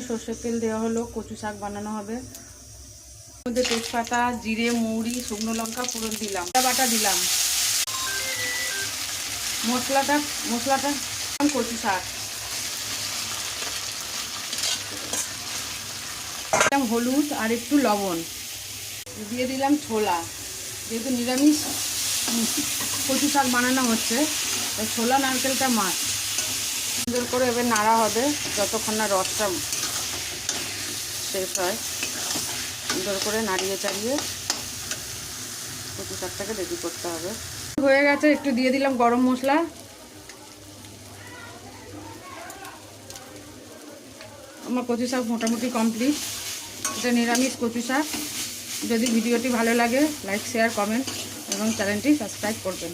সর্ষের তেল দেওয়া হলো, কচু শাক বানানো হবে। মধ্যে তেজপাতা, জিরে, মৌরি, শুকনো লঙ্কা ফোড়ন দিলাম, আদা বাটা দিলাম, মশলাটা কচু শাক দিলাম, হলুদ আর একটু লবণ দিয়ে দিলাম, ছোলা। যেহেতু নিরামিষ কচু শাক বানানো হচ্ছে, তাই ছোলা নারকেলটা মাছ সুন্দর করে এবার নাড়া হবে যতক্ষণ না রসটা শেষ হয়। সুন্দর করে নাড়িয়ে চাড়িয়ে কচু শাকটাকে রেডি করতে হবে। হয়ে গেছে, একটু দিয়ে দিলাম গরম মশলা। আমার কচু শাক মোটামুটি কমপ্লিট। এটা নিরামিষ কচু শাক। যদি ভিডিওটি ভালো লাগে লাইক, শেয়ার, কমেন্ট এবং চ্যানেলটি সাবস্ক্রাইব করবেন।